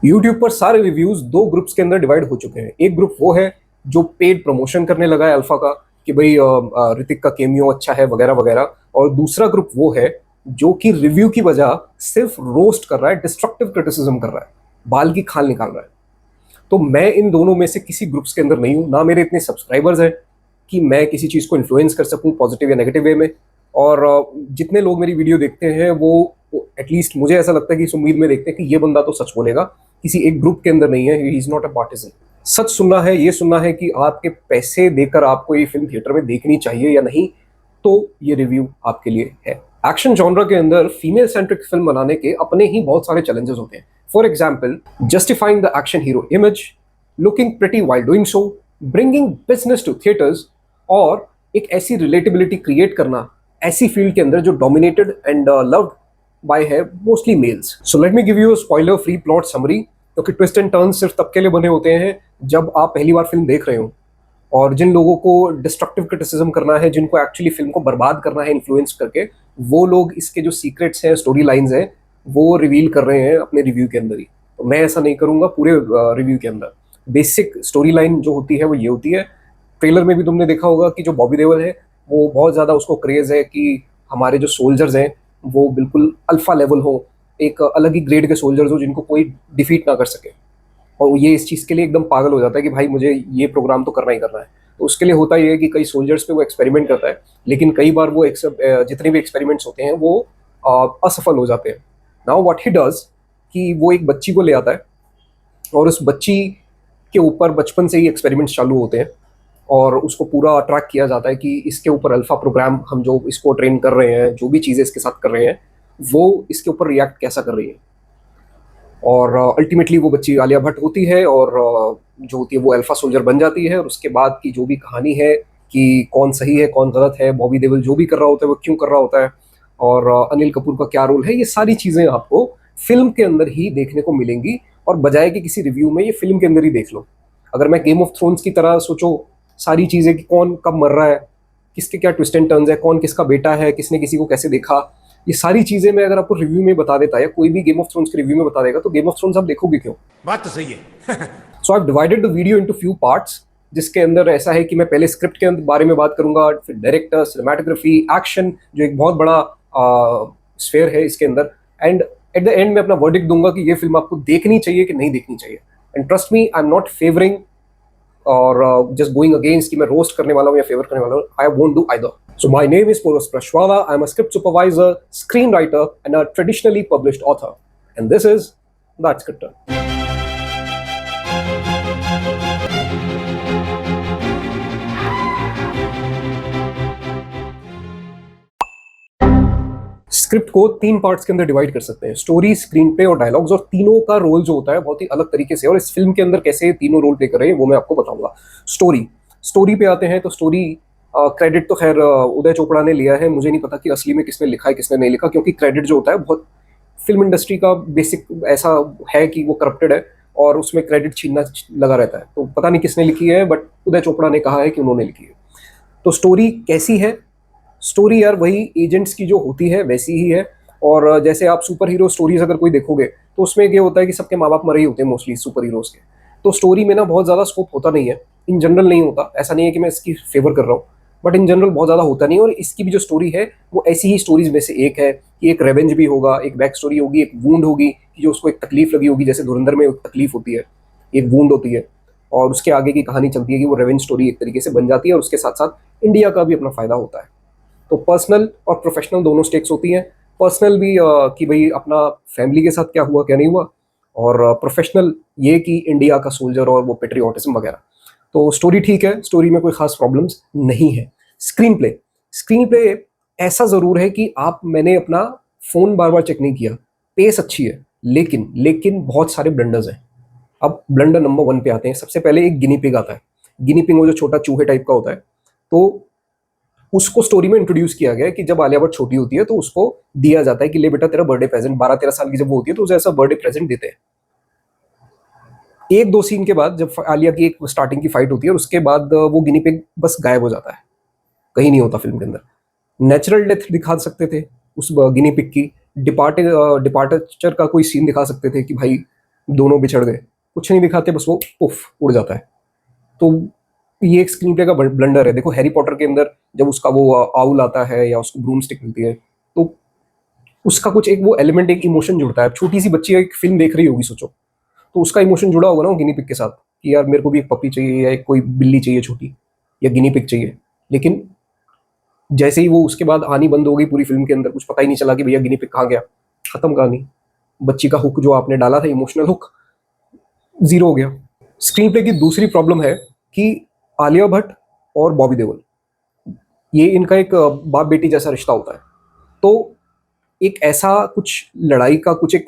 YouTube पर सारे reviews दो ग्रुप्स के अंदर डिवाइड हो चुके हैं। एक ग्रुप वो है जो पेड प्रमोशन करने लगा है अल्फा का कि भाई ऋतिक का केमियो अच्छा है वगैरह वगैरह, और दूसरा ग्रुप वो है जो कि रिव्यू की वजह सिर्फ रोस्ट कर रहा है, डिस्ट्रक्टिव क्रिटिसिज्म कर रहा है, बाल की खाल निकाल रहा है। तो मैं इन दोनों में से किसी ग्रुप्स के अंदर नहीं हूँ, ना मेरे इतने सब्सक्राइबर्स हैं कि मैं किसी चीज़ को इन्फ्लुएंस कर सकूँ पॉजिटिव या नेगेटिव वे में। और जितने लोग मेरी वीडियो देखते हैं वो एटलीस्ट मुझे ऐसा लगता है कि इस उम्मीद में देखते हैं कि ये बंदा तो सच बोलेगा, किसी एक ग्रुप के अंदर नहीं है, he is not a partisan. सच सुनना है, ये सुनना है कि आपके पैसे देकर आपको ये फिल्म थिएटर में देखनी चाहिए या नहीं, तो ये रिव्यू आपके लिए है। एक्शन जॉनरा के अंदर फीमेल सेंट्रिक फिल्म बनाने के अपने ही बहुत सारे चैलेंजेस होते हैं। For example, justifying the action hero image, looking pretty while doing so, bringing business to theatres, और एक ऐसी रिलेटेबिलिटी क्रिएट करना ऐसी फील्ड के अंदर जो डोमिनेटेड एंड लव्ड बाय है mostly males. So let me give you a spoiler free plot summary, क्योंकि ट्विस्ट एंड टर्न सिर्फ तब के लिए बने होते हैं जब आप पहली बार फिल्म देख रहे हो। और जिन लोगों को डिस्ट्रक्टिव क्रिटिसिज्म करना है, जिनको एक्चुअली फिल्म को बर्बाद करना है इन्फ्लुएंस करके, वो लोग इसके जो सीक्रेट्स हैं, स्टोरी लाइंस हैं, वो रिवील कर रहे हैं अपने रिव्यू के अंदर ही। तो मैं ऐसा नहीं करूंगा पूरे रिव्यू के अंदर। बेसिक स्टोरी लाइन जो होती है वो ये होती है। ट्रेलर में भी तुमने देखा होगा कि जो बॉबी देओल है वो बहुत ज़्यादा उसको क्रेज़ है कि हमारे जो सोल्जर्स हैं वो बिल्कुल अल्फा लेवल हो, एक अलग ही ग्रेड के सोल्जर्स हो जिनको कोई डिफीट ना कर सके। और ये इस चीज़ के लिए एकदम पागल हो जाता है कि भाई मुझे ये प्रोग्राम तो करना ही करना है। तो उसके लिए होता ये है कि कई सोल्जर्स पे वो एक्सपेरिमेंट करता है, लेकिन कई बार वो जितने भी एक्सपेरिमेंट्स होते हैं वो असफल हो जाते हैं। नाउ व्हाट ही डज कि वो एक बच्ची को ले आता है और उस बच्ची के ऊपर बचपन से ही एक्सपेरिमेंट्स चालू होते हैं, और उसको पूरा ट्रैक किया जाता है कि इसके ऊपर अल्फा प्रोग्राम हम जो इसको ट्रेन कर रहे हैं, जो भी चीज़ें इसके साथ कर रहे हैं, वो इसके ऊपर रिएक्ट कैसा कर रही है। और अल्टीमेटली वो बच्ची आलिया भट्ट होती है, और जो होती है वो अल्फा सोल्जर बन जाती है। और उसके बाद की जो भी कहानी है कि कौन सही है कौन गलत है, बॉबी देओल जो भी कर रहा होता है वो क्यों कर रहा होता है, और अनिल कपूर का क्या रोल है, ये सारी चीज़ें आपको फिल्म के अंदर ही देखने को मिलेंगी। और बजाय कि किसी रिव्यू में, ये फिल्म के अंदर ही देख लो। अगर मैं गेम ऑफ थ्रोन्स की तरह सोचो सारी चीज़ें कि कौन कब मर रहा है, किसके क्या ट्विस्ट एंड टर्न्स है, कौन किसका बेटा है, किसने किसी को कैसे देखा, ये सारी चीजें मैं अगर आपको रिव्यू में बता देता, या कोई भी गेम ऑफ थ्रोन्स के रिव्यू में बता देगा, तो गेम ऑफ थ्रोन्स आप देखोगे क्यों? बात तो सही है। So I divided the video into few parts, जिसके अंदर ऐसा है कि मैं पहले स्क्रिप्ट के बारे में बात करूंगा, फिर डायरेक्टर, सिनेमाटोग्राफी, एक्शन जो एक बहुत बड़ा स्फेयर है इसके अंदर, एंड एट द एंड में अपना वर्डिक्ट दूंगा कि ये फिल्म आपको देखनी चाहिए कि नहीं देखनी चाहिए। And trust me, I am not favouring और जस्ट गोइंग अगेंस्ट कि मैं रोस्ट करने वाला हूँ या फेवर करने वाला हूँ। I won't do either. So my name is Poros Prashwala. I'm a script supervisor, screenwriter, and a traditionally published author. And this is That Scripter. Script को तीन पार्ट्स के अंदर डिवाइड कर सकते हैं, स्टोरी, स्क्रीन प्ले और dialogues. और तीनों का रोल जो होता है बहुत ही अलग तरीके से, और इस फिल्म के अंदर कैसे तीनों रोल प्ले कर रहे हैं वो मैं आपको बताऊंगा। स्टोरी पे आते हैं, तो स्टोरी क्रेडिट तो खैर उदय चोपड़ा ने लिया है। मुझे नहीं पता कि असली में किसने लिखा है किसने नहीं लिखा, क्योंकि क्रेडिट जो होता है बहुत फिल्म इंडस्ट्री का बेसिक ऐसा है कि वो करप्टेड है और उसमें क्रेडिट छीनना लगा रहता है। तो पता नहीं किसने लिखी है, बट उदय चोपड़ा ने कहा है कि उन्होंने लिखी है। तो स्टोरी कैसी है? स्टोरी यार वही एजेंट्स की जो होती है वैसी ही है। और जैसे आप सुपर हीरो स्टोरीज अगर कोई देखोगे तो उसमें ये होता है कि सबके माँ बाप मरे ही होते हैं मोस्टली सुपर हीरोज के। तो स्टोरी में ना बहुत ज़्यादा स्कोप होता नहीं है, इन जनरल नहीं होता। ऐसा नहीं है कि मैं इसकी फेवर कर रहा हूँ, बट इन जनरल बहुत ज़्यादा होता नहीं। और इसकी भी जो स्टोरी है वो ऐसी ही स्टोरीज में से एक है कि एक रेवेंज भी होगा, एक बैक स्टोरी होगी, एक वूंड होगी कि जो उसको एक तकलीफ लगी होगी, जैसे धुरंधर में एक तकलीफ होती है, एक वूंड होती है, और उसके आगे की कहानी चलती है कि वो रेवेंज स्टोरी एक तरीके से बन जाती है। और उसके साथ साथ इंडिया का भी अपना फायदा होता है। तो पर्सनल और प्रोफेशनल दोनों स्टेक्स होती हैं। पर्सनल भी कि भाई अपना फैमिली के साथ क्या हुआ क्या नहीं हुआ, और प्रोफेशनल ये कि इंडिया का सोल्जर और वो पेट्रियोटिज्म वगैरह। तो स्टोरी ठीक है, स्टोरी में कोई खास प्रॉब्लम्स नहीं है। स्क्रीन प्ले ऐसा ज़रूर है कि मैंने अपना फ़ोन बार बार चेक नहीं किया, पेस अच्छी है, लेकिन बहुत सारे ब्लंडर्स हैं। अब ब्लंडर नंबर 1 पे आते हैं। सबसे पहले एक गिनी पिग आता है। गिनी पिग वो जो छोटा चूहे टाइप का होता है, तो उसको स्टोरी में इंट्रोड्यूस किया गया है कि जब आलिया भट्ट छोटी होती है तो उसको दिया जाता है कि ले बेटा तेरा बर्थडे प्रेजेंट, 12-13 साल की जब वो होती है तो उसे ऐसा बर्थडे प्रेजेंट देते हैं। एक दो सीन के बाद जब आलिया की एक स्टार्टिंग की फाइट होती है और उसके बाद वो गिनी पिग बस गायब हो जाता है, कहीं नहीं होता फिल्म के अंदर। नेचुरल डेथ दिखा सकते थे उस गिनी पिग की, डिपार्चर का कोई सीन दिखा सकते थे कि भाई दोनों बिछड़ गए, कुछ नहीं दिखाते, बस वो उफ उड़ जाता है। तो ये एक स्क्रीन प्ले का ब्लंडर है। देखो हैरी पॉटर के अंदर जब उसका वो आउल आता है या उसको ब्रूम स्टिक मिलती है, तो उसका कुछ एक वो एलिमेंट, एक इमोशन जुड़ता है। छोटी सी बच्ची एक फिल्म देख रही होगी सोचो, तो उसका इमोशन जुड़ा होगा ना गिनी पिग के साथ, कि यार मेरे को भी एक पपी चाहिए या एक कोई बिल्ली चाहिए छोटी, या गिनी पिग चाहिए। लेकिन जैसे ही वो उसके बाद आनी बंद हो गई पूरी फिल्म के अंदर, कुछ पता ही नहीं चला कि भैया गिनी पिग कहाँ गया, खत्म कहानी। बच्ची का हुक जो आपने डाला था, इमोशनल हुक, जीरो हो गया। स्क्रीन प्ले की दूसरी प्रॉब्लम है कि आलिया भट्ट और बॉबी देओल, ये इनका एक बाप बेटी जैसा रिश्ता होता है। तो एक ऐसा कुछ लड़ाई का कुछ एक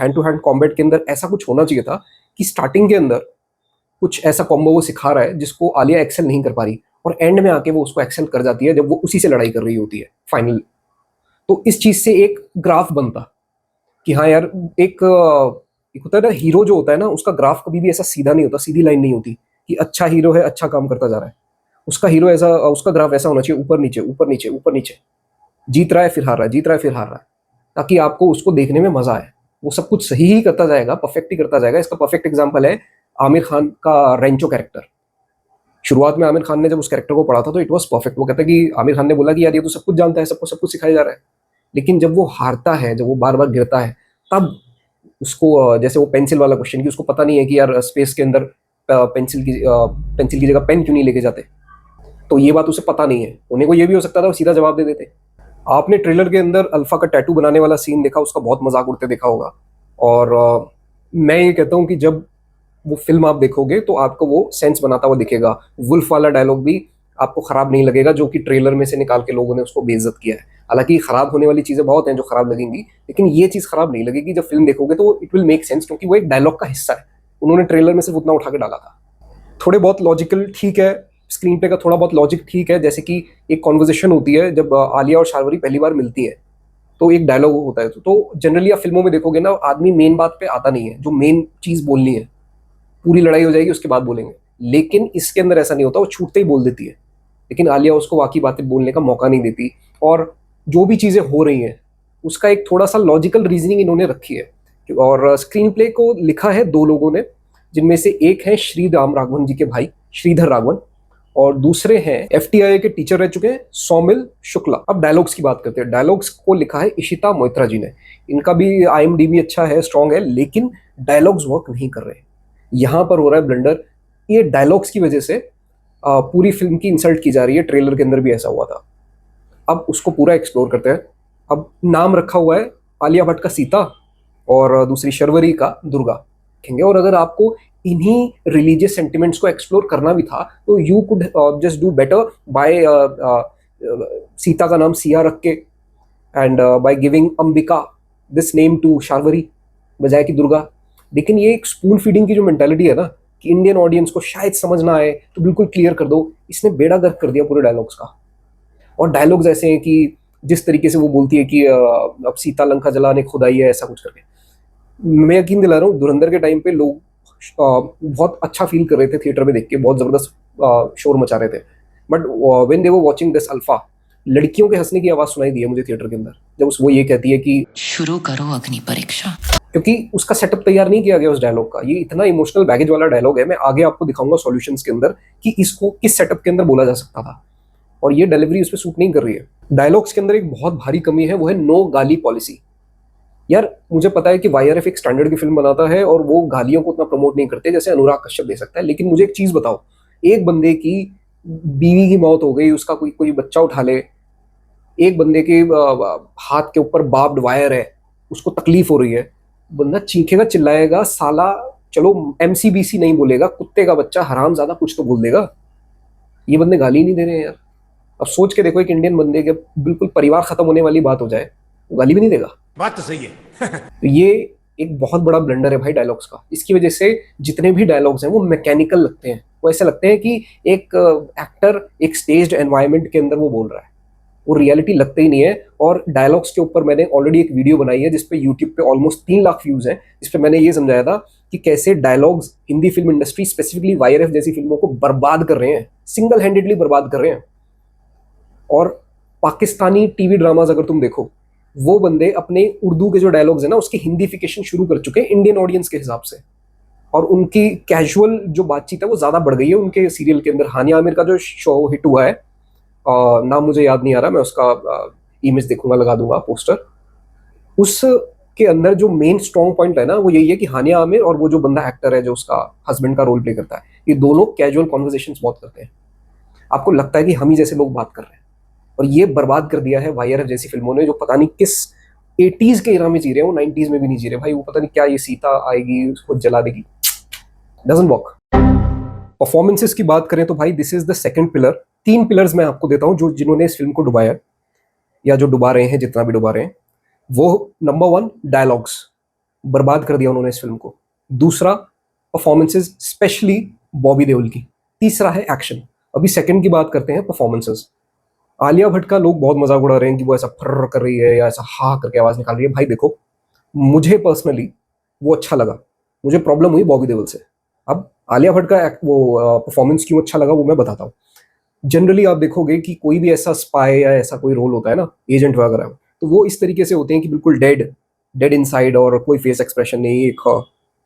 हैंड टू हैंड कॉम्बैट के अंदर ऐसा कुछ होना चाहिए था कि स्टार्टिंग के अंदर कुछ ऐसा कॉम्बो वो सिखा रहा है जिसको आलिया एक्सेल नहीं कर पा रही, और एंड में आके वो उसको एक्सेल कर जाती है जब वो उसी से लड़ाई कर रही होती है फाइनल। तो इस चीज से एक ग्राफ बनता कि हाँ यार, एक होता है ना हीरो जो होता है ना, उसका ग्राफ कभी भी ऐसा सीधा नहीं होता, सीधी लाइन नहीं होती कि अच्छा हीरो है, अच्छा काम करता जा रहा है। उसका हीरो ऐसा, उसका ग्राफ ऐसा होना चाहिए, ऊपर नीचे ऊपर नीचे ऊपर नीचे, जीत रहा है फिर हार रहा है, जीत रहा है फिर हार रहा है, ताकि आपको उसको देखने में मजा आए। वो सब कुछ सही ही करता जाएगा, परफेक्ट ही करता जाएगा। इसका परफेक्ट एग्जाम्पल है आमिर खान का रेंचो कैरेक्टर। शुरुआत में आमिर खान ने जब उस कैरेक्टर को पढ़ा था तो इट वॉज परफेक्ट। वो कहता है कि आमिर खान ने बोला कि यार ये तो सब कुछ जानता है, सबको सब कुछ सिखाया जा रहा है। लेकिन जब वो हारता है, जब वो बार बार गिरता है, तब उसको जैसे वो पेंसिल वाला क्वेश्चन, कि उसको पता नहीं है कि यार स्पेस के अंदर पेंसिल की जगह पेन क्यों नहीं लेके जाते, तो ये बात उसे पता नहीं है। उन्हें को ये भी हो सकता था वो सीधा जवाब दे देते। आपने ट्रेलर के अंदर अल्फा का टैटू बनाने वाला सीन देखा, उसका बहुत मजाक उड़ते देखा होगा। और मैं ये कहता हूँ कि जब वो फिल्म आप देखोगे तो आपको वो सेंस बनाता हुआ दिखेगा। वुल्फ वाला डायलॉग भी आपको खराब नहीं लगेगा, जो कि ट्रेलर में से निकाल के लोगों ने उसको बेइज्जत किया है। हालांकि खराब होने वाली चीजें बहुत हैं जो खराब लगेंगी, लेकिन ये चीज खराब नहीं लगेगी। जब फिल्म देखोगे तो इट विल मेक सेंस, क्योंकि वो एक डायलॉग का हिस्सा है। उन्होंने ट्रेलर में सिर्फ उतना उठा के डाला था। थोड़े बहुत लॉजिकल ठीक है, स्क्रीन पे का थोड़ा बहुत लॉजिक ठीक है। जैसे कि एक कॉन्वर्जेशन होती है जब आलिया और शार्वरी पहली बार मिलती है, तो एक डायलॉग होता है। तो जनरली आप फिल्मों में देखोगे ना, आदमी मेन बात पे आता नहीं है, जो मेन चीज बोलनी है। पूरी लड़ाई हो जाएगी उसके बाद बोलेंगे, लेकिन इसके अंदर ऐसा नहीं होता, वो छूटते ही बोल देती है। लेकिन आलिया उसको बाकी बातें बोलने का मौका नहीं देती। और जो भी चीजें हो रही हैं उसका एक थोड़ा सा लॉजिकल रीजनिंग इन्होंने रखी है। और स्क्रीन प्ले को लिखा है दो लोगों ने, जिनमें से एक है श्री राम राघवन जी के भाई श्रीधर राघवन, और दूसरे हैं एफटीआई के टीचर रह चुके हैं सौमिल शुक्ला। अब डायलॉग्स की बात करते हैं। डायलॉग्स को लिखा है इशिता मोइत्रा जी ने। इनका भी आईएमडीबी अच्छा है, स्ट्रांग है, लेकिन डायलॉग्स वर्क नहीं कर रहे। यहाँ पर हो रहा है ब्लंडर। ये डायलॉग्स की वजह से पूरी फिल्म की इंसल्ट की जा रही है। ट्रेलर के अंदर भी ऐसा हुआ था। अब उसको पूरा एक्सप्लोर करते हैं। अब नाम रखा हुआ है आलिया भट्ट का सीता, और दूसरी शर्वरी का दुर्गा कहेंगे। और अगर आपको इन्हीं रिलीजियस सेंटिमेंट्स को एक्सप्लोर करना भी था तो you could just do better by Sita का नाम सिया रख के, and by giving Ambika this name to Sharvari बजाय कि दुर्गा। लेकिन ये एक स्पून फीडिंग की जो मेंटालिटी है ना, कि इंडियन ऑडियंस को शायद समझ ना आए तो बिल्कुल क्लियर कर दो, इसने बेड़ा गर्क कर दिया पूरे डायलॉग्स का। और डायलॉग्स ऐसे हैं कि जिस तरीके से वो बोलती है कि अब सीता लंका जलाने खुद आई है, ऐसा कुछ करके। मैं यकीन दिला रहा हूँ धुरंधर के टाइम पे लोग बहुत अच्छा फील कर रहे थे थिएटर में देख के, बहुत जबरदस्त शोर मचा रहे थे। But when they were watching this alpha, लड़कियों के हंसने की आवाज सुनाई दी है मुझे थिएटर के अंदर, जब वो ये कहती है कि शुरू करो अग्नि परीक्षा। क्योंकि उसका सेटअप तैयार नहीं किया गया उस डायलॉग का। ये इतना इमोशनल बैगेज वाला डायलॉग है, मैं आगे आपको दिखाऊंगा सॉल्यूशंस के अंदर कि इसको किस सेटअप के अंदर बोला जा सकता था, और ये डिलीवरी उस पर सूट नहीं कर रही है। डायलॉग्स के अंदर एक बहुत भारी कमी है, वो है नो गाली पॉलिसी। यार मुझे पता है कि वाईआरएफ एक स्टैंडर्ड की फिल्म बनाता है और वो गालियों को उतना प्रमोट नहीं करते जैसे अनुराग कश्यप दे सकता है, लेकिन मुझे एक चीज बताओ, एक बंदे की बीवी की मौत हो गई, उसका कोई कोई बच्चा उठा ले, एक बंदे के हाथ के ऊपर बार्ब्ड वायर है, उसको तकलीफ हो रही है, बंदा चीखेगा चिल्लाएगा, साला चलो एमसीबीसी नहीं बोलेगा, कुत्ते का बच्चा हराम ज्यादा कुछ तो बोल देगा। ये बंदे गाली नहीं दे रहे हैं यार। अब सोच के देखो, एक इंडियन बंदे के बिल्कुल परिवार खत्म होने वाली बात हो जाए, वो गाली भी नहीं देगा। बात तो सही है। तो ये एक बहुत बड़ा ब्लंडर है भाई डायलॉग्स का। इसकी वजह से जितने भी डायलॉग्स हैं वो मैकेनिकल लगते हैं, वो ऐसे लगते हैं कि एक एक्टर एक स्टेज्ड एनवायरनमेंट के अंदर वो बोल रहा है, वो रियलिटी लगते ही नहीं है। और डायलॉग्स के ऊपर मैंने ऑलरेडी एक वीडियो बनाई है जिसपे यूट्यूब पे ऑलमोस्ट 3 लाख व्यूज हैं, जिसपे मैंने ये समझाया था कि कैसे dialogues Hindi film industry specifically YRF जैसी फिल्मों को बर्बाद कर रहे हैं, सिंगल हैंडेडली बर्बाद कर रहे हैं। और पाकिस्तानी टीवी ड्रामाज अगर तुम देखो वो बंदे अपने उर्दू के जो डायलॉग्स है ना उसकी हिंदीफिकेशन शुरू कर चुके हैं इंडियन ऑडियंस के हिसाब से, और उनकी कैजुअल जो बातचीत है वो ज्यादा बढ़ गई है उनके सीरियल के अंदर। हानिया आमिर का जो शो हिट हुआ है, नाम मुझे याद नहीं आ रहा, मैं उसका इमेज देखूंगा, लगा दूंगा पोस्टर। उसके अंदर जो मेन स्ट्रॉन्ग पॉइंट है ना वो यही है कि हानिया आमिर और वो जो बंदा एक्टर है जो उसका हस्बैंड का रोल प्ले करता है, ये दोनों कैजुअल कॉन्वर्सेशन बहुत करते हैं। आपको लगता है कि हम ही जैसे लोग बात कर रहे हैं। और ये बर्बाद कर दिया है वाईआरएफ जैसी फिल्मों ने, जो पता नहीं किस 80s के इरा में जी रहे हैं, वो 90s में भी नहीं जी रहे भाई। वो पता नहीं क्या, ये सीता आएगी उसको जला देगी, डजंट वर्क। परफॉर्मेंसेस की बात करें तो भाई this is the second pillar. तीन पिलर्स मैं आपको देता हूं जो जिन्होंने इस फिल्म को डुबाया या जो डुबा रहे हैं, जितना भी डुबा रहे हैं। वो नंबर वन, डायलॉग्स, बर्बाद कर दिया उन्होंने इस फिल्म को। दूसरा, परफॉर्मेंसेस, स्पेशली बॉबी देओल की। तीसरा है एक्शन। अभी सेकंड की बात करते हैं, परफॉर्मेंसेस। आलिया भट्ट का लोग बहुत मजाक उड़ा रहे हैं कि वो ऐसा फर्र कर रही है या ऐसा हा करके आवाज निकाल रही है। भाई देखो, मुझे पर्सनली वो अच्छा लगा, मुझे प्रॉब्लम हुई बॉबी देओल से। अब आलिया भट्ट का वो परफॉर्मेंस क्यों अच्छा लगा वो मैं बताता हूँ। जनरली आप देखोगे कि कोई भी ऐसा स्पाई या ऐसा कोई रोल होता है ना, एजेंट वगैरह, तो वो इस तरीके से होते हैं कि बिल्कुल डेड डेड इनसाइड और कोई फेस एक्सप्रेशन नहीं, एक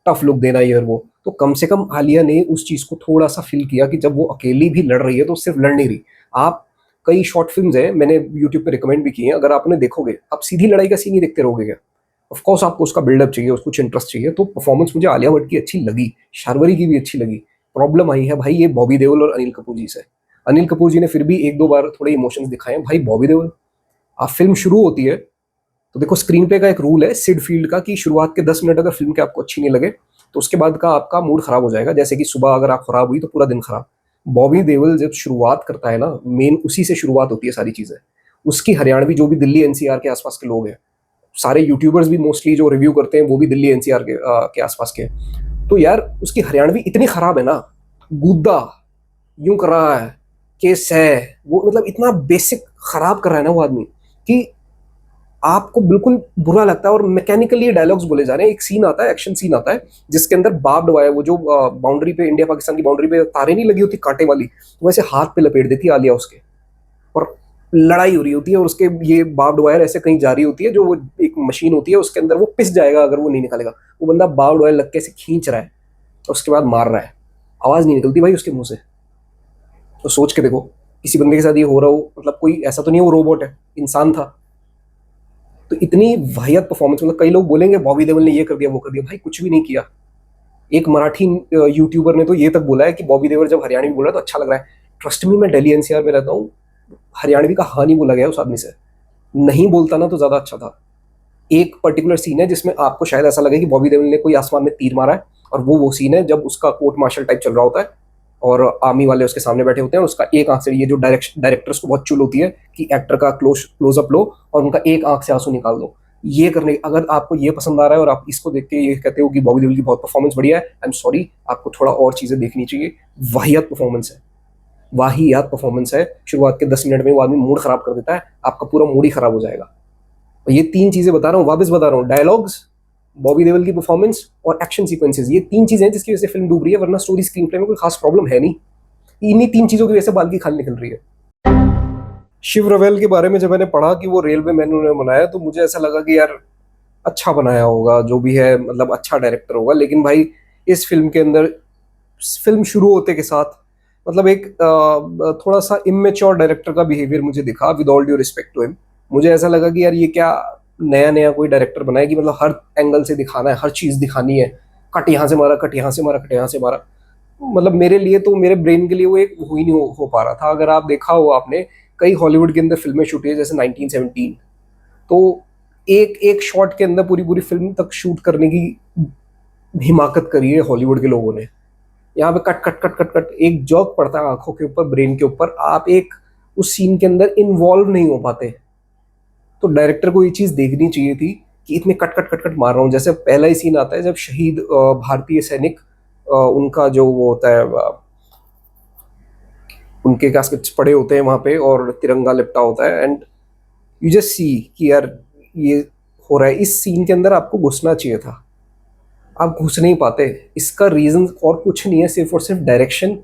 टफ लुक देना ये और वो। तो कम से कम आलिया ने उस चीज़ को थोड़ा सा फील किया कि जब वो अकेली भी लड़ रही है तो सिर्फ लड़ नहीं रही। आप कई शॉर्ट फिल्म्स हैं, मैंने यूट्यूब पे रिकमेंड भी की हैं, अगर आपने देखोगे आप सीधी लड़ाई का सीन ही देखते रहोगे क्या? ऑफ कोर्स आपको उसका बिल्डअप चाहिए, उसको कुछ इंटरेस्ट चाहिए। तो परफॉर्मेंस मुझे आलिया भट्ट की अच्छी लगी, शार्वरी की भी अच्छी लगी। प्रॉब्लम आई है भाई ये बॉबी देओल और अनिल कपूर जी से। अनिल कपूर जी ने फिर भी एक दो बार थोड़े इमोशंस दिखाए हैं। भाई बॉबी देओल, आप फिल्म शुरू होती है तो देखो, स्क्रीन पे का एक रूल है सिड फील्ड का कि शुरुआत के 10 मिनट अगर फिल्म के आपको अच्छी नहीं लगे तो उसके बाद का आपका मूड खराब हो जाएगा। जैसे कि सुबह अगर आप खराब हुई तो पूरा दिन खराब। बॉबी देओल जब शुरुआत करता है ना, मेन उसी से शुरुआत होती है सारी चीजें। उसकी हरियाणवी जो भी दिल्ली एनसीआर के आसपास के लोग हैं, सारे यूट्यूबर्स भी मोस्टली जो रिव्यू करते हैं वो भी दिल्ली एनसीआर के आसपास के हैं। तो यार उसकी हरियाणवी इतनी खराब है ना, गुद्दा यूं कर रहा है, केस है, वो मतलब इतना बेसिक खराब कर रहा है ना वो आदमी कि आपको बिल्कुल बुरा लगता है। और मैकेनिकली डायलॉग्स बोले जा रहे हैं। एक सीन आता है, एक्शन सीन आता है, जिसके अंदर बार्ब्ड वायर, वो जो बाउंड्री पे, इंडिया पाकिस्तान की बाउंड्री पे तारे नहीं लगी होती कांटे वाली, तो वैसे हाथ पे लपेट देती है आलिया उसके, और लड़ाई हो रही होती है, और उसके ये बार्ब्ड वायर ऐसे कहीं जा रही होती है, जो वो एक मशीन होती है उसके अंदर, वो पिस जाएगा अगर वो नहीं निकालेगा। वो बंदा बार्ब्ड वायर लग के ऐसे खींच रहा है और उसके बाद मार रहा है, आवाज नहीं निकलती भाई उसके मुंह से। तो सोच के देखो, किसी बंदे के साथ ये हो रहा हो, मतलब कोई ऐसा तो नहीं है वो रोबोट है, इंसान था। तो इतनी वाहियात परफॉर्मेंस, मतलब कई लोग बोलेंगे बॉबी देओल ने ये कर दिया वो कर दिया, भाई कुछ भी नहीं किया। एक मराठी यूट्यूबर ने तो ये तक बोला है कि बॉबी देओल जब हरियाणवी बोल रहा है तो अच्छा लग रहा है। ट्रस्ट मी, मैं दिल्ली एनसीआर में रहता हूँ, हरियाणवी का हाँ नहीं बोला गया उस आदमी से। नहीं बोलता ना तो ज्यादा अच्छा था। एक पर्टिकुलर सीन है जिसमें आपको शायद ऐसा लगे कि बॉबी देओल ने कोई आसमान में तीर मारा है, और वो सीन है जब उसका कोर्ट मार्शल टाइप चल रहा होता है और आर्मी वाले उसके सामने बैठे होते हैं, और उसका एक आंख से, ये जो डायरेक्टर्स को बहुत चुल होती है कि एक्टर का क्लोजअप लो और उनका एक आंख से आंसू निकाल दो। ये करने, अगर आपको ये पसंद आ रहा है और आप इसको देख के ये कहते हो कि बॉबी देओल की बहुत परफॉर्मेंस बढ़िया है, आई एम सॉरी, आपको थोड़ा और चीजें देखनी चाहिए। वाहियात परफॉर्मेंस है, वाहियात परफॉर्मेंस है। शुरुआत के 10 मिनट में वो आदमी मूड खराब कर देता है, आपका पूरा मूड ही खराब हो जाएगा। और ये तीन चीजें बता रहा हूँ, वापस बता रहा हूँ, डायलॉग्स, बॉबी देओल की परफॉर्मेंस और एक्शन सीक्वेंसेस, ये तीन चीजें हैं जिसकी वजह से फिल्म डूब रही है, वरना स्टोरी स्क्रीन प्ले में कोई खास प्रॉब्लम है नहीं। इन्हीं तीन चीजों की वजह से बाल की खाल निकल रही है। शिव रवेल के बारे में जब मैंने पढ़ा कि वो रेलवे मैन उन्होंने बनाया, तो मुझे ऐसा लगा कि यार अच्छा बनाया होगा, जो भी है मतलब अच्छा डायरेक्टर होगा। लेकिन भाई इस फिल्म के अंदर, फिल्म शुरू होते के साथ, मतलब एक थोड़ा सा इमेच्योर डायरेक्टर का बिहेवियर मुझे दिखा, with all due respect to him. मुझे ऐसा लगा कि यार ये क्या नया नया कोई डायरेक्टर बनाया कि मतलब हर एंगल से दिखाना है, हर चीज दिखानी है, कट यहाँ से मारा, कट यहाँ से मारा, कट यहाँ से मारा। मतलब मेरे लिए तो, मेरे ब्रेन के लिए वो एक हो ही नहीं हो पा रहा था। अगर आप देखा हो आपने, कई हॉलीवुड के अंदर फिल्में शूट है जैसे 1917, तो एक एक शॉट के अंदर पूरी पूरी फिल्म तक शूट करने की हिमाकत करी है हॉलीवुड के लोगों ने। यहाँ पे cut cut cut cut cut, एक जॉक पड़ता है आंखों के ऊपर, ब्रेन के ऊपर, आप एक उस सीन के अंदर इन्वॉल्व नहीं हो पाते। तो डायरेक्टर को ये चीज देखनी चाहिए थी कि इतने कट कट कट कट मार रहा हूँ। जैसे पहला ही सीन आता है जब शहीद भारतीय सैनिक, उनका जो वो होता है, उनके कैस्केट्स पड़े होते हैं वहां पे और तिरंगा लिपटा होता है, एंड यू जस्ट सी कि यार ये हो रहा है। इस सीन के अंदर आपको घुसना चाहिए था, आप घुस नहीं पाते। इसका रीजन और कुछ नहीं है, सिर्फ और सिर्फ डायरेक्शन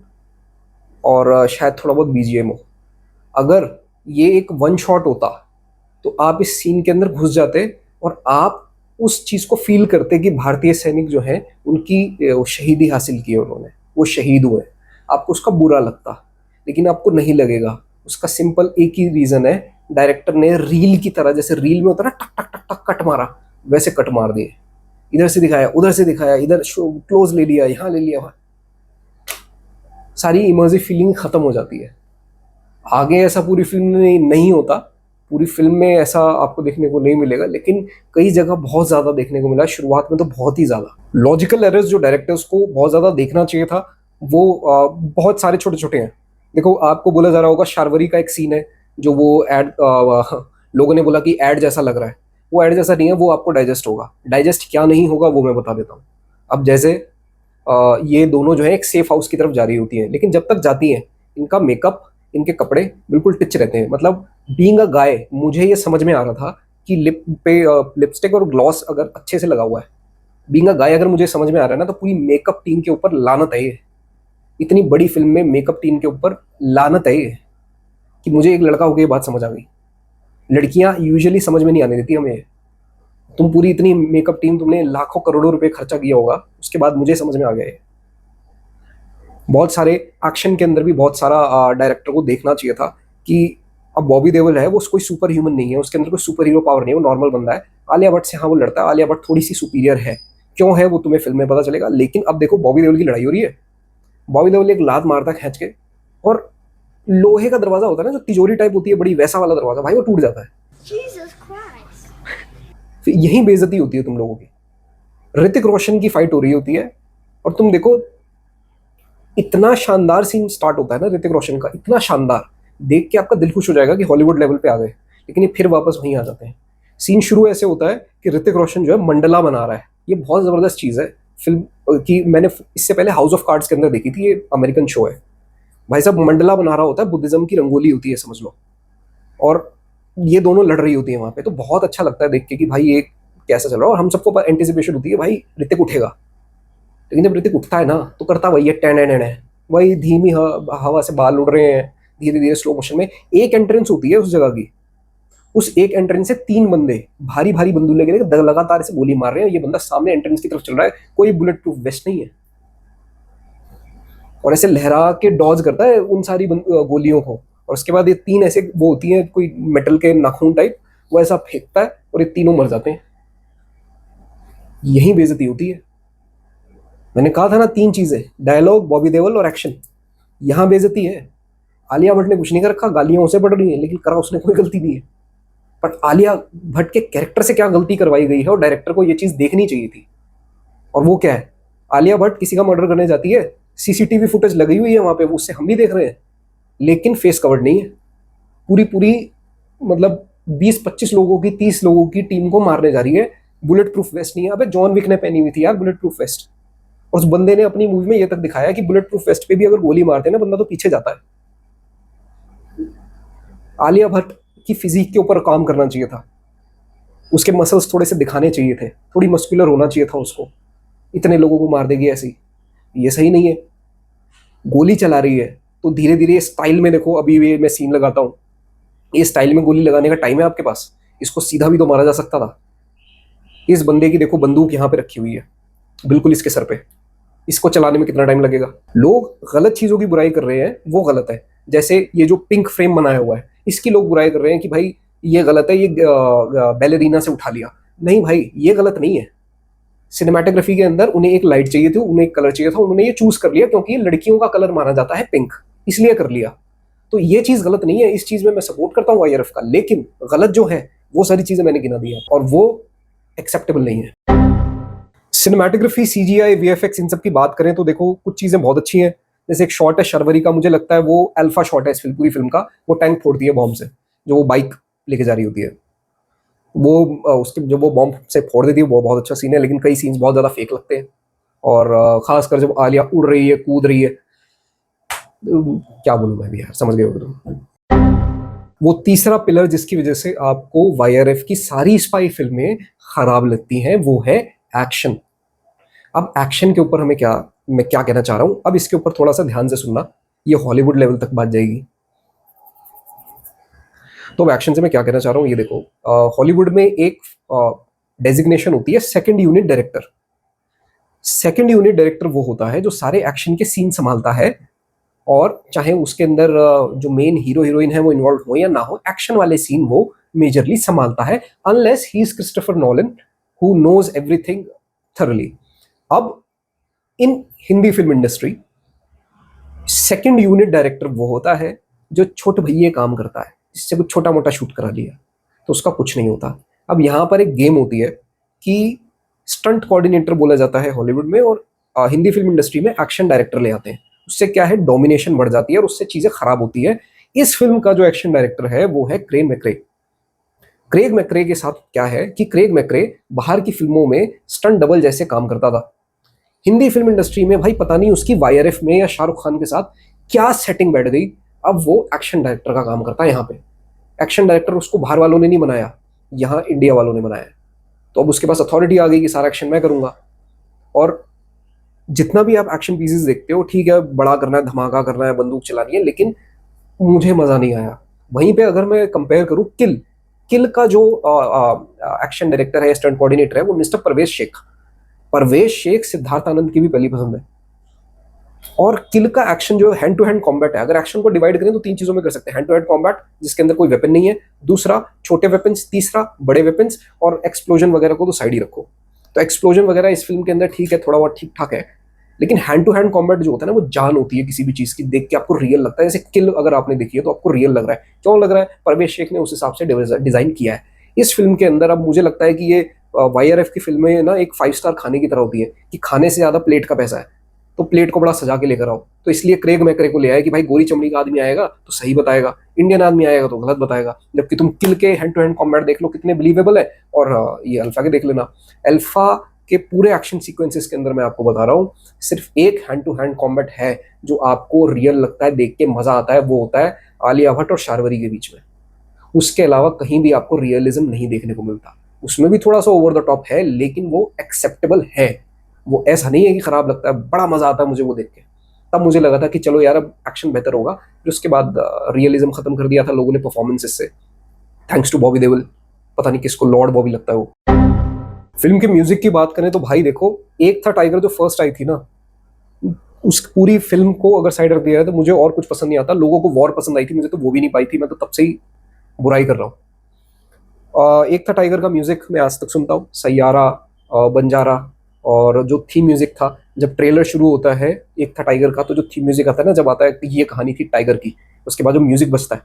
और शायद थोड़ा बहुत बीजीएम हो। अगर ये एक वन शॉट होता तो आप इस सीन के अंदर घुस जाते और आप उस चीज को फील करते कि भारतीय सैनिक जो है उनकी वो शहीदी हासिल की है उन्होंने, वो शहीद हुए। आपको उसका बुरा लगता, लेकिन आपको नहीं लगेगा। उसका सिंपल एक ही रीजन है, डायरेक्टर ने रील की तरह, जैसे रील में होता है ना टक टक टक टक कट मारा, वैसे कट मार दिए। इधर से दिखाया, उधर से दिखाया, इधर क्लोज ले लिया, यहाँ ले लिया, वहाँ। सारी इमर्सिव फीलिंग खत्म हो जाती है। आगे ऐसा पूरी फिल्म में नहीं होता, पूरी फिल्म में ऐसा आपको देखने को नहीं मिलेगा, लेकिन कई जगह बहुत ज्यादा देखने को मिला। शुरुआत में तो बहुत ही ज्यादा लॉजिकल एरर्स जो डायरेक्टर्स को बहुत ज्यादा देखना चाहिए था, वो बहुत सारे छोटे छोटे हैं। देखो, आपको बोला जा रहा होगा शार्वरी का एक सीन है जो वो एड, लोगों ने बोला कि एड जैसा लग रहा है। वो एड जैसा नहीं है, वो आपको डाइजेस्ट होगा। डाइजेस्ट क्या नहीं होगा वो मैं बता देता हूँ। अब जैसे ये दोनों जो है एक सेफ हाउस की तरफ जा रही होती हैं, लेकिन जब तक जाती हैं इनका मेकअप, इनके कपड़े बिल्कुल टिच रहते हैं। मतलब बीइंग अ गाय मुझे ये समझ में आ रहा था कि लिप पे लिपस्टिक और ग्लॉस अगर अच्छे से लगा हुआ है, बीइंग अ गाय अगर मुझे समझ में आ रहा है ना, तो पूरी मेकअप टीम के ऊपर लानत है ये। इतनी बड़ी फिल्म में मेकअप टीम के ऊपर लानत है ये, कि मुझे एक लड़का होकर ये बात समझ आ गई। लड़कियां यूजुअली समझ में नहीं आने देती हमें। तुम पूरी इतनी मेकअप टीम, तुमने लाखों करोड़ों रुपए खर्चा किया होगा, उसके बाद मुझे समझ में आ गया ये। बहुत सारे एक्शन के अंदर भी बहुत सारा डायरेक्टर को देखना चाहिए था कि अब बॉबी देओल है, वो कोई सुपर ह्यूमन नहीं है, उसके अंदर कोई सुपर हीरो पावर नहीं है, वो नॉर्मल बंदा है। आलिया भट्ट से हाँ वो लड़ता है, आलिया भट्ट थोड़ी सी सुपीरियर है। क्यों है वो तुम्हें फिल्म में पता चलेगा। लेकिन अब देखो बॉबी देओल की लड़ाई हो रही है, बॉबी देओल एक लात मारता खींच के, और लोहे का दरवाजा होता है ना जो तिजोरी टाइप होती है बड़ी, वैसा वाला दरवाजा भाई वो टूट जाता है। Jesus Christ. फिर यही बेइज्जती होती है तुम लोगों की। ऋतिक रोशन की फाइट हो रही होती है, और तुम देखो इतना शानदार सीन स्टार्ट होता है ना ऋतिक रोशन का, इतना शानदार, देख के आपका दिल खुश हो जाएगा कि हॉलीवुड लेवल पे आ गए। लेकिन ये फिर वापस वहीं आ जाते हैं। सीन शुरू ऐसे होता है कि ऋतिक रोशन जो है मंडला बना रहा है। ये बहुत जबरदस्त चीज है फिल्म की। मैंने इससे पहले हाउस ऑफ कार्ड्स के अंदर देखी थी, ये अमेरिकन शो है। भाई साहब मंडला बना रहा होता है, बुद्धिज्म की रंगोली होती है समझ लो, और ये दोनों लड़ रही होती है वहां पे। तो बहुत अच्छा लगता है देख के कि भाई ये कैसा चल रहा है, और हम सबको एंटिसिपेशन होती है भाई ऋतिक उठेगा। लेकिन जब ऋतिक उठता है ना, तो करता वही है, टेन एन है वही, धीमी हवा से बाल उड़ रहे हैं धीरे धीरे स्लो मोशन में। एक एंट्रेंस होती है उस जगह की, उस एक एंट्रेंस से तीन बंदे भारी भारी बंदूक लेके लगातार ऐसे गोली मार रहे हैं। ये बंदा सामने एंट्रेंस की तरफ चल रहा है, कोई बुलेट प्रूफ वेस्ट नहीं है, और ऐसे लहरा के डॉज करता है उन सारी गोलियों को। और उसके बाद ये तीन ऐसे वो होती हैं कोई मेटल के नाखून टाइप, वो ऐसा फेंकता है और ये तीनों मर जाते हैं। यही बेइज्जती होती है। मैंने कहा था ना तीन चीजें, डायलॉग, बॉबी देओल और एक्शन। यहां बेइज्जती है। आलिया भट्ट ने कुछ नहीं कर रखा, गालियां उसे पड़ रही हैं, लेकिन करा उसने कोई गलती नहीं है। पर आलिया भट्ट के कैरेक्टर से क्या गलती करवाई गई है, और डायरेक्टर को ये चीज देखनी चाहिए थी। और वो क्या है, आलिया भट्ट किसी का मर्डर करने जाती है, सीसीटीवी फुटेज लगी हुई है वहां पे, उससे हम भी देख रहे हैं, लेकिन फेस कवर्ड नहीं है। पूरी पूरी मतलब 20-25 लोगों की, 30 लोगों की टीम को मारने जा रही है, बुलेट प्रूफ वेस्ट नहीं है। अबे जॉन विक ने पहनी हुई थी यार बुलेट प्रूफ वेस्ट, और उस बंदे ने अपनी मूवी में ये तक दिखाया कि बुलेट प्रूफ वेस्ट पे भी अगर गोली मारते हैं ना बंदा तो पीछे जाता है। आलिया भट्ट की फिजिक के ऊपर काम करना चाहिए था, उसके मसल्स थोड़े से दिखाने चाहिए थे, थोड़ी मस्कुलर होना चाहिए था उसको। इतने लोगों को मार देगी ऐसी, ये सही नहीं है। गोली चला रही है तो धीरे धीरे स्टाइल में देखो, अभी ये मैं सीन लगाता हूँ, ये स्टाइल में गोली लगाने का टाइम है आपके पास? इसको सीधा भी तो मारा जा सकता था। इस बंदे की देखो बंदूक यहाँ पे रखी हुई है बिल्कुल इसके सर पे, इसको चलाने में कितना टाइम लगेगा। लोग गलत चीजों की बुराई कर रहे हैं, वो गलत है। जैसे ये जो पिंक फ्रेम बनाया हुआ है, इसकी लोग बुराई कर रहे हैं कि भाई ये गलत है, ये बैलेरीना से उठा लिया। नहीं भाई, ये गलत नहीं है। सिनेमाटोग्राफी के अंदर उन्हें एक लाइट चाहिए थी, उन्हें एक कलर चाहिए था, उन्होंने ये चूज कर लिया क्योंकि लड़कियों का कलर माना जाता है पिंक, इसलिए कर लिया। तो ये चीज गलत नहीं है, इस चीज में मैं सपोर्ट करता हूँ आईआरएफ का, लेकिन गलत जो है वो सारी चीजें मैंने गिना दी है, और वो एक्सेप्टेबल नहीं है। सिनेमाटोग्राफी, सीजीआई, वीएफएक्स, इन सब की बात करें तो देखो कुछ चीजें बहुत अच्छी हैं। जैसे एक शॉट है शर्वरी का, मुझे लगता है वो अल्फा शॉट है इस पूरी फिल्म का। वो टैंक फोड़ती है बॉम्ब से, जो वो बाइक लेके जा रही होती है, वो उसके जब वो बॉम्ब से फोड़ देती है, वो बहुत अच्छा सीन है। लेकिन कई सीन्स बहुत ज्यादा फेक लगते हैं, और खासकर जब आलिया उड़ रही है, कूद रही है, क्या बोलूं मैं भी यार, समझ गए हो तुम। वो तीसरा पिलर जिसकी वजह से आपको वाईआरएफ की सारी स्पाई फिल्में खराब लगती हैं, वो है एक्शन। अब एक्शन के ऊपर मैं क्या कहना चाह रहा हूं, अब इसके ऊपर थोड़ा सा ध्यान से सुनना, ये हॉलीवुड लेवल तक बात जाएगी। तो अब एक्शन से मैं क्या कहना चाह रहा हूँ ये देखो, हॉलीवुड में एक डेजिग्नेशन होती है second unit director. Second unit director वो होता है जो सारे एक्शन के सीन संभालता है, और चाहे उसके अंदर जो मेन हीरो हीरोइन है वो इन्वॉल्व हो या ना हो, एक्शन वाले सीन वो मेजरली संभालता है, unless he is Christopher Nolan who knows everything thoroughly. अब in Hindi film industry second unit director वो होता है जो छोटे भैया काम करता है, जिससे कुछ छोटा मोटा शूट करा लिया तो उसका कुछ नहीं होता। अब यहाँ पर एक गेम होती है कि स्टंट कोऑर्डिनेटर बोला जाता है हॉलीवुड में, और हिंदी फिल्म इंडस्ट्री में एक्शन डायरेक्टर ले आते हैं। उससे क्या है, डोमिनेशन बढ़ जाती है और उससे चीजें खराब होती है। इस फिल्म का जो एक्शन डायरेक्टर है वो है क्रेग मैक्रे। क्रेग मैक्रे के साथ क्या है कि क्रेग मैक्रे बाहर की फिल्मों में स्टंट डबल जैसे काम करता था। हिंदी फिल्म इंडस्ट्री में भाई पता नहीं उसकी वाईआरएफ में या शाहरुख खान के साथ क्या सेटिंग बैठ गई, अब वो एक्शन डायरेक्टर का काम करता है। यहाँ पे एक्शन डायरेक्टर उसको बाहर वालों ने नहीं बनाया, यहाँ इंडिया वालों ने बनाया। तो अब उसके पास अथॉरिटी आ गई कि सारा एक्शन मैं करूंगा। और जितना भी आप एक्शन पीसेस देखते हो, ठीक है बड़ा करना है, धमाका करना है, बंदूक चलानी है, लेकिन मुझे मजा नहीं आया। वहीं पे अगर मैं कंपेयर करूं किल, किल का जो एक्शन डायरेक्टर है, स्टंट कोऑर्डिनेटर है, वो मिस्टर परवेज शेख। परवेज शेख सिद्धार्थ आनंद की भी पहली पसंद है। और किल का एक्शन जो हैंड टू हैंड कॉम्बैट है, अगर एक्शन को डिवाइड करें तो तीन चीजों में कर सकते हैं। हैंड टू हैंड कॉम्बैट जिसके अंदर कोई वेपन नहीं है, दूसरा छोटे वेपन्स, तीसरा बड़े वेपन्स, और एक्सप्लोजन वगैरह को तो साइड ही रखो। तो एक्सप्लोजन वगैरह इस फिल्म के अंदर ठीक है, थोड़ा बहुत ठीक ठाक है, लेकिन हैंड टू हैंड कॉम्बैट जो होता है ना, वो जान होती है किसी भी चीज की, देख के आपको रियल लगता है। जैसे किल अगर आपने देखी है तो आपको रियल लग रहा है। क्यों लग रहा है? परवेज शेख ने उस हिसाब से डिजाइन किया है इस फिल्म के अंदर। अब मुझे लगता है कि ये वाईआरएफ की फिल्में ना एक 5 स्टार खाने की तरह होती है, कि खाने से ज्यादा प्लेट का पैसा है, तो प्लेट को बड़ा सजा के लेकर आओ। तो इसलिए क्रेग मैकरे को ले आया कि भाई गोरी चमड़ी का आदमी आएगा तो सही बताएगा, इंडियन आदमी आएगा तो गलत बताएगा। जबकि तुम किल के हैंड टू हैंड कॉम्बैट देख लो कितने बिलीवेबल है, और ये अल्फा के देख लेना। अल्फा के पूरे एक्शन सीक्वेंसेस के अंदर मैं आपको बता रहा हूँ, सिर्फ एक हैंड टू हैंड कॉम्बैट है जो आपको रियल लगता है, देख के मजा आता है, वो होता है आलिया भट्ट और शार्वरी के बीच में। उसके अलावा कहीं भी आपको रियलिज्म नहीं देखने को मिलता। उसमें भी थोड़ा सा ओवर द टॉप है, लेकिन वो एक्सेप्टेबल है। वो ऐसा नहीं है कि खराब लगता है, बड़ा मजा आता है मुझे वो देख के। तब मुझे लगा था कि चलो यार अब एक्शन बेहतर होगा। फिर उसके बाद रियलिज्म खत्म कर दिया था लोगों ने परफॉर्मेंसेस से, थैंक्स टू बॉबी देओल। पता नहीं किसको लॉर्ड बॉबी लगता है वो। फिल्म के म्यूजिक की बात करें तो भाई देखो, एक था टाइगर जो फर्स्ट आई थी ना, उस पूरी फिल्म को अगर साइड रख दिया है तो मुझे और कुछ पसंद नहीं आता। लोगों को वॉर पसंद आई थी, मुझे तो वो भी नहीं पाई थी, मैं तो तब से ही बुराई कर रहा हूँ। एक था टाइगर का म्यूजिक मैं आज तक सुनता हूँ, सैयारा, बंजारा, और जो थीम म्यूजिक था जब ट्रेलर शुरू होता है एक था टाइगर का, तो जो थीम म्यूजिक आता है ना, जब आता है कि ये कहानी थी टाइगर की, उसके बाद जो म्यूजिक बजता है,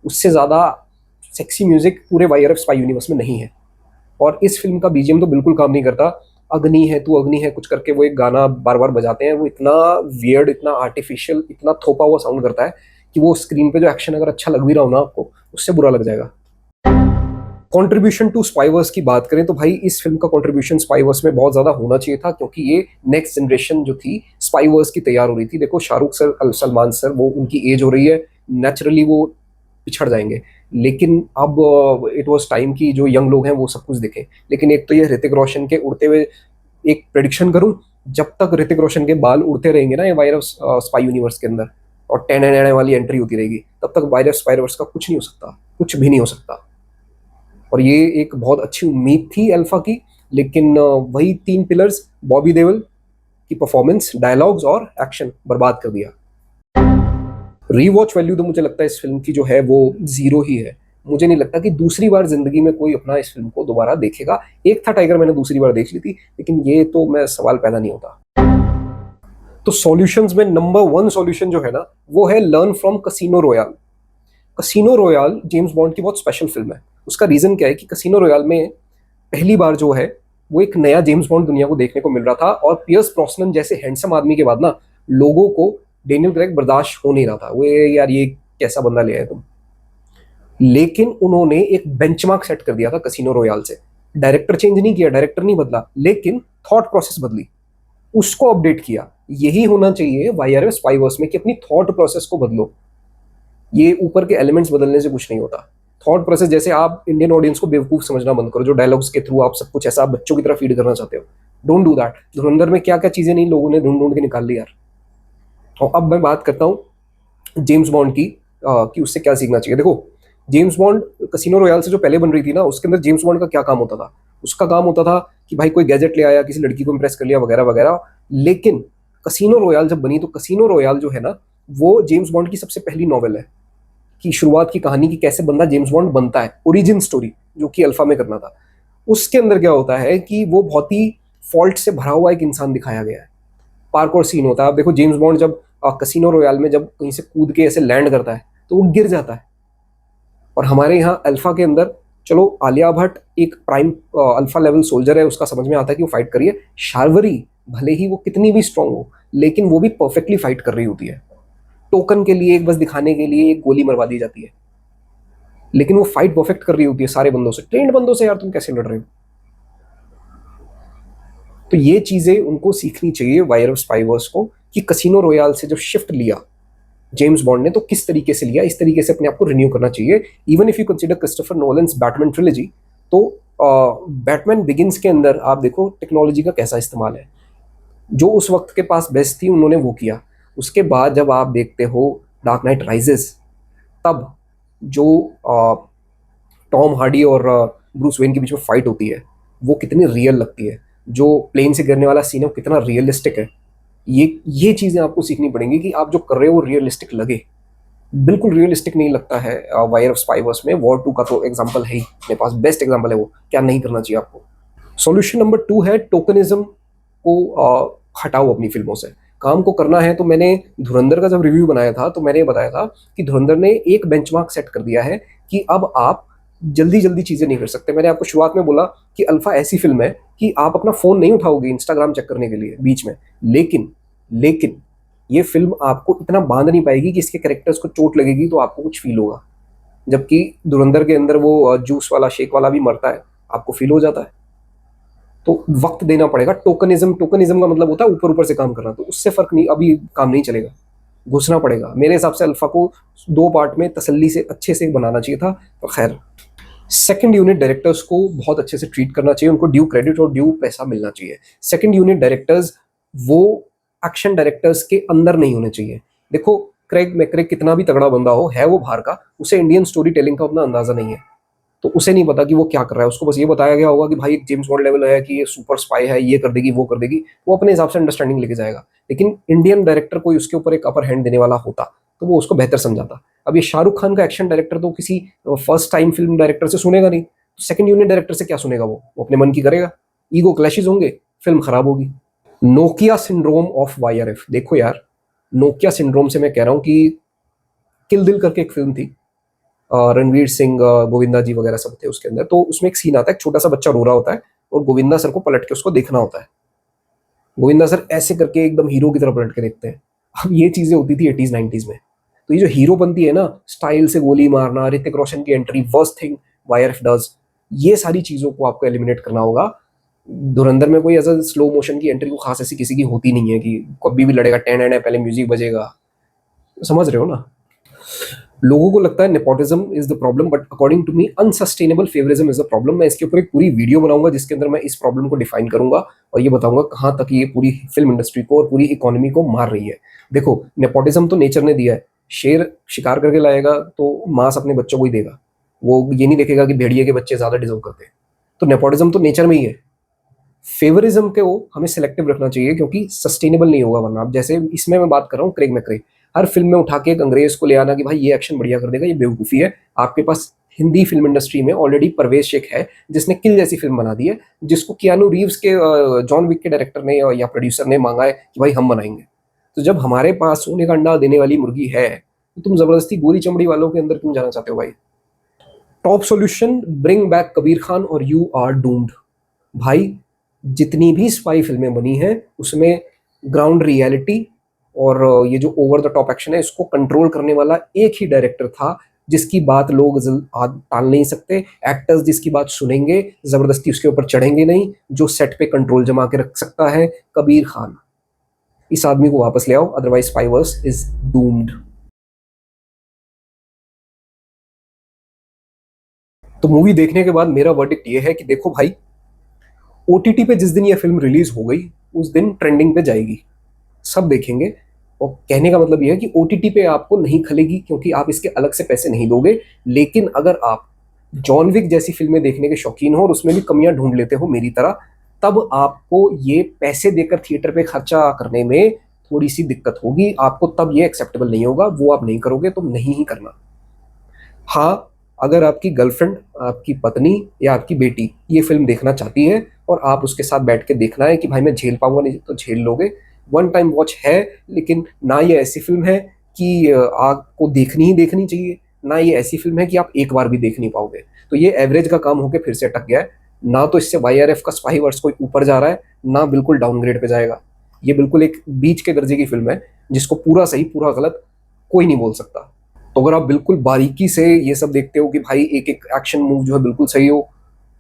उससे ज्यादा सेक्सी म्यूजिक पूरे वाईआरएफ स्पाई यूनिवर्स में नहीं है। और इस फिल्म का बीजीएम तो बिल्कुल काम नहीं करता। अग्नि है तू अग्नि है कुछ करके वो एक गाना बार बार बजाते हैं, वो इतना वियर्ड, इतना आर्टिफिशियल, इतना थोपा हुआ साउंड करता है कि वो स्क्रीन पे जो एक्शन अगर अच्छा लग भी रहा हो ना आपको, उससे बुरा लग जाएगा। कंट्रीब्यूशन टू स्पाईवर्स की बात करें तो भाई इस फिल्म का कंट्रीब्यूशन स्पाईवर्स में बहुत ज्यादा होना चाहिए था, क्योंकि ये नेक्स्ट जनरेशन जो थी स्पाईवर्स की तैयार हो रही थी। देखो शाहरुख सर, सलमान सर, वो उनकी एज हो रही है, नेचुरली वो पिछड़ जाएंगे, लेकिन अब इट वाज टाइम कि जो यंग लोग हैं वो सब कुछ देखें। लेकिन एक तो ये ऋतिक रोशन के उड़ते हुए, एक प्रेडिक्शन करूं, जब तक ऋतिक रोशन के बाल उड़ते रहेंगे ना ये वायरस स्पाई यूनिवर्स के अंदर, और टेने वाली एंट्री होती रहेगी, तब तक वायरस स्पाइवर्स का कुछ नहीं हो सकता, कुछ भी नहीं हो सकता। और ये एक बहुत अच्छी उम्मीद थी अल्फा की, लेकिन वही 3 पिलर्स, बॉबी देओल की परफॉर्मेंस, डायलॉग्स और एक्शन बर्बाद कर दिया। रीवॉच वैल्यू तो मुझे लगता है इस फिल्म की जो है वो 0 ही है। मुझे नहीं लगता कि दूसरी बार जिंदगी में कोई अपना इस फिल्म को दोबारा देखेगा। एक था टाइगर मैंने दूसरी बार देख ली थी, लेकिन ये तो मैं सवाल पैदा नहीं होता। तो सॉल्यूशंस में नंबर 1 सॉल्यूशन जो है ना, वो है learn from casino royal. Casino royal James bond की बहुत स्पेशल फिल्म है। उसका रीजन क्या है कि कसिनो रॉयल में पहली बार जो है वो एक नया जेम्स बॉन्ड दुनिया को देखने को मिल रहा था, और पियर्स ब्रॉसनन जैसे हैंडसम आदमी के बाद ना लोगों को डेनियल क्रेग बर्दाश्त हो नहीं रहा था। वो यार ये कैसा बंदा ले आए तुम। लेकिन उन्होंने एक बेंचमार्क सेट कर दिया था कसिनो रॉयल से। डायरेक्टर चेंज नहीं किया, डायरेक्टर नहीं बदला, लेकिन थॉट प्रोसेस बदली, उसको अपडेट किया। यही होना चाहिए वाईआरएफ स्पाईवर्स में कि अपनी थॉट प्रोसेस को बदलो। ये ऊपर के एलिमेंट्स बदलने से कुछ नहीं होता। थॉट प्रोसेस, जैसे आप इंडियन ऑडियंस को बेवकूफ समझना बंद करो, जो डायलॉग्स के थ्रू आप सब कुछ ऐसा बच्चों की तरह फीड करना चाहते हो। Don't do that. धुरंधर में क्या क्या चीजें नहीं लोगों ने ढूंढ ढूंढ के निकाल ली यार। और अब मैं बात करता हूँ जेम्स बॉन्ड की, कि उससे क्या सीखना चाहिए। देखो जेम्स बॉन्ड कसिनो रॉयल से जो पहले बन रही थी ना, उसके अंदर जेम्स बॉन्ड का क्या काम होता था? उसका काम होता था कि भाई कोई गैजेट ले आया, किसी लड़की को इंप्रेस कर लिया, वगैरह वगैरह। लेकिन कसिनो रॉयल जब बनी, तो कसिनो रॉयल जो है ना, वो जेम्स बॉन्ड की सबसे पहली नॉवेल है, कि शुरुआत की कहानी की कैसे बंदा जेम्स बॉन्ड बनता है, ओरिजिन स्टोरी, जो कि अल्फा में करना था। उसके अंदर क्या होता है कि वो बहुत ही फॉल्ट से भरा हुआ एक इंसान दिखाया गया है। पार्कोर सीन होता है। आप देखो जेम्स बॉन्ड जब कसिनो रॉयल में जब कहीं से कूद के ऐसे लैंड करता है तो वो गिर जाता है। और हमारे यहाँ अल्फा के अंदर, चलो आलिया भट्ट एक प्राइम अल्फा लेवल सोल्जर है, उसका समझ में आता है कि वो फाइट करिए। शार्वरी भले ही वो कितनी भी स्ट्रांग हो, लेकिन वो भी परफेक्टली फाइट कर रही होती है। टोकन के लिए, एक बस दिखाने के लिए एक गोली मरवा दी जाती है, लेकिन वो फाइट परफेक्ट कर रही होती है सारे बंदों से, ट्रेंड बंदों से। यार तुम कैसे लड़ रहे हो? तो ये चीजें उनको सीखनी चाहिए वायर ऑफ स्पाइवर्स को, कि कसिनो रॉयल से जब शिफ्ट लिया जेम्स बॉन्ड ने, तो किस तरीके से लिया, इस तरीके से अपने आप को रिन्यू करना चाहिए। Even if you consider Christopher Nolan's Batman trilogy, तो बैटमैन बिगिंस के अंदर आप देखो टेक्नोलॉजी का कैसा इस्तेमाल है। जो उस वक्त के पास बेस्ट थी उन्होंने वो किया। उसके बाद जब आप देखते हो डार्क नाइट राइजेस, तब जो टॉम हार्डी और ब्रूस वेन के बीच में फाइट होती है, वो कितनी रियल लगती है। जो प्लेन से गिरने वाला सीन है वो कितना रियलिस्टिक है। ये चीज़ें आपको सीखनी पड़ेंगी कि आप जो कर रहे हो वो रियलिस्टिक लगे। बिल्कुल रियलिस्टिक नहीं लगता है वायर ऑफ स्पाइवर्स में। वॉर 2 का तो एग्जांपल है ही मेरे पास, बेस्ट एग्जांपल है वो, क्या नहीं करना चाहिए आपको। सॉल्यूशन नंबर 2 है टोकनिज्म को हटाओ अपनी फिल्मों से। काम को करना है तो मैंने धुरंधर का जब रिव्यू बनाया था तो मैंने ये बताया था कि धुरंधर ने एक बेंचमार्क सेट कर दिया है कि अब आप जल्दी जल्दी चीज़ें नहीं कर सकते। मैंने आपको शुरुआत में बोला कि अल्फा ऐसी फिल्म है कि आप अपना फ़ोन नहीं उठाओगे इंस्टाग्राम चेक करने के लिए बीच में, लेकिन ये फिल्म आपको इतना बांध नहीं पाएगी कि इसके कैरेक्टर्स को चोट लगेगी तो आपको कुछ फील होगा। जबकि धुरंधर के अंदर वो जूस वाला, शेक वाला भी मरता है, आपको फील हो जाता है। तो वक्त देना पड़ेगा। टोकनिज्म का मतलब होता है ऊपर ऊपर से काम करना, तो उससे फर्क नहीं, अभी काम नहीं चलेगा, घुसना पड़ेगा। मेरे हिसाब से अल्फा को 2 पार्ट में तसल्ली से अच्छे से बनाना चाहिए था। तो खैर, सेकंड यूनिट डायरेक्टर्स को बहुत अच्छे से ट्रीट करना चाहिए, उनको ड्यू क्रेडिट और ड्यू पैसा मिलना चाहिए। सेकंड यूनिट डायरेक्टर्स वो एक्शन डायरेक्टर्स के अंदर नहीं होने चाहिए। देखो क्रेग मैक्रे कितना भी तगड़ा बंदा हो, है वो बाहर का, उसे इंडियन स्टोरी टेलिंग का उतना अंदाजा नहीं है, तो उसे नहीं पता कि वो क्या कर रहा है। उसको बस ये बताया गया होगा कि भाई एक जेम्स बॉन्ड लेवल है, कि ये सुपर स्पाई है, ये कर देगी वो कर देगी, वो अपने हिसाब से अंडरस्टैंडिंग लेके जाएगा। लेकिन इंडियन डायरेक्टर कोई उसके ऊपर एक अपर हैंड देने वाला होता तो वो उसको बेहतर समझाता। अब ये शाहरुख खान का एक्शन डायरेक्टर तो किसी फर्स्ट टाइम फिल्म डायरेक्टर से सुनेगा नहीं, तो सेकंड यूनिट डायरेक्टर से क्या सुनेगा? वो अपने मन की करेगा, ईगो क्लैशेस होंगे, फिल्म खराब होगी। Nokia syndrome of YRF. देखो यार, नोकिया सिंड्रोम से मैं कह रहा हूँ कि किल दिल करके एक फिल्म थी, रणवीर सिंह, गोविंदा जी वगैरह सब थे उसके अंदर। तो उसमें एक सीन आता है, एक छोटा सा बच्चा रो रहा होता है और गोविंदा सर को पलट के उसको देखना होता है। गोविंदा सर ऐसे करके एकदम हीरो की तरह पलट के देखते हैं। अब ये चीजें होती थी 80s 90s में। तो ये जो हीरो बनती है ना, स्टाइल से गोली मारना, ऋतिक रोशन की entry, worst thing YRF does, ये सारी चीजों को आपको एलिमिनेट करना होगा। धुरंधर में कोई ऐसा स्लो मोशन की एंट्री को खास ऐसी किसी की होती नहीं है कि कभी भी लड़ेगा, टेन पहले म्यूजिक बजेगा, समझ रहे हो ना। लोगों को लगता है nepotism is the problem, but according to me unsustainable favouritism is the problem. मैं इसके ऊपर एक पूरी वीडियो बनाऊंगा जिसके अंदर मैं इस प्रॉब्लम को डिफाइन करूंगा और ये बताऊंगा कहाँ तक ये पूरी फिल्म इंडस्ट्री को और पूरी इकोनॉमी को मार रही है। देखो, नेपोटिज्म तो नेचर ने दिया है। शेर शिकार करके लाएगा तो मांस अपने बच्चों को ही देगा, वो ये नहीं देखेगा कि भेड़िए के बच्चे ज्यादा डिजर्व करते हैं। तो नेपोटिज्म तो नेचर में ही है। फेवरिज्म को हमें सिलेक्टिव रखना चाहिए क्योंकि सस्टेनेबल नहीं होगा वरना। आप जैसे इसमें मैं बात कर रहा हूँ क्रेग मैक्रे, हर फिल्म में उठा के एक अंग्रेज को ले आना कि भाई ये एक्शन बढ़िया कर देगा, ये बेवकूफ़ी है। आपके पास हिंदी फिल्म इंडस्ट्री में ऑलरेडी परवेज शेख है जिसने किल जैसी फिल्म बना दी है, जिसको कियानू रीव्स के जॉन विक के डायरेक्टर ने या प्रोड्यूसर ने मांगा है कि भाई हम बनाएंगे। तो जब हमारे पास सोने का अंडा देने वाली मुर्गी है तो तुम जबरदस्ती गोरी चमड़ी वालों के अंदर क्यों जाना चाहते हो भाई? Top solution, bring back Kabir Khan और यू आर डूम्ड। भाई जितनी भी स्पाई फिल्में बनी हैं उसमें ग्राउंड रियलिटी और ये जो ओवर द टॉप एक्शन है इसको कंट्रोल करने वाला एक ही डायरेक्टर था जिसकी बात लोग टाल नहीं सकते। एक्टर्स जिसकी बात सुनेंगे, जबरदस्ती उसके ऊपर चढ़ेंगे नहीं, जो सेट पे कंट्रोल जमा के रख सकता है, कबीर खान। इस आदमी को वापस ले आओ, अदरवाइज स्पाइवर्स इज डूम्ड। तो मूवी देखने के बाद मेरा वर्डिक्ट ये है कि देखो भाई, ओटीटी पे जिस दिन ये फिल्म रिलीज हो गई उस दिन ट्रेंडिंग पे जाएगी, सब देखेंगे। और कहने का मतलब ये है कि OTT पे आपको नहीं खलेगी क्योंकि आप इसके अलग से पैसे नहीं दोगे। लेकिन अगर आप जॉन विक जैसी फिल्में देखने के शौकीन हो और उसमें भी कमियां ढूंढ लेते हो मेरी तरह, तब आपको ये पैसे देकर थिएटर पे खर्चा करने में थोड़ी सी दिक्कत होगी। आपको तब ये एक्सेप्टेबल नहीं होगा, वो आप नहीं करोगे तो नहीं ही करना। हाँ, अगर आपकी गर्लफ्रेंड, आपकी पत्नी या आपकी बेटी ये फिल्म देखना चाहती है और आप उसके साथ बैठ के देखना है कि भाई मैं झेल पाऊंगा नहीं तो झेल लोगे, वन टाइम वॉच है। लेकिन ना ये ऐसी फिल्म है कि आपको देखनी ही देखनी चाहिए, ना ये ऐसी फिल्म है कि आप एक बार भी देख नहीं पाओगे। तो ये एवरेज का काम होके फिर से अटक गया है। ना तो इससे YRF का स्पाई वर्स कोई ऊपर जा रहा है, ना बिल्कुल डाउनग्रेड पे जाएगा। ये बिल्कुल एक बीच के दर्जे की फिल्म है जिसको पूरा सही पूरा गलत कोई नहीं बोल सकता। तो अगर आप बिल्कुल बारीकी से ये सब देखते हो कि भाई एक एक एक्शन मूव जो है बिल्कुल सही हो,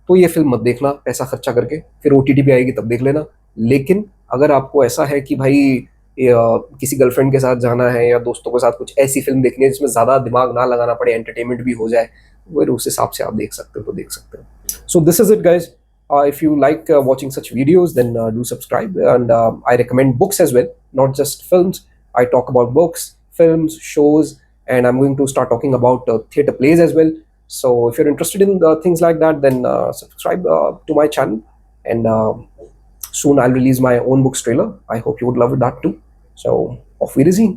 तो ये फिल्म मत देखना पैसा खर्चा करके, फिर OTT पे आएगी तब देख लेना। लेकिन अगर आपको ऐसा है कि भाई किसी गर्लफ्रेंड के साथ जाना है या दोस्तों के साथ कुछ ऐसी फिल्म देखनी है जिसमें ज़्यादा दिमाग ना लगाना पड़े, एंटरटेनमेंट भी हो जाए, वो उस हिसाब से आप देख सकते हो तो देख सकते हो। So this is it guys. If you like watching such videos, then do subscribe. And I recommend books as well, not just films. I talk about books, films, shows, and I'm going to start talking about theater plays as well. So if you're interested in things like that, then subscribe to my channel. And soon I'll release my own books trailer. I hope you would love that too. So, auf Wiedersehen.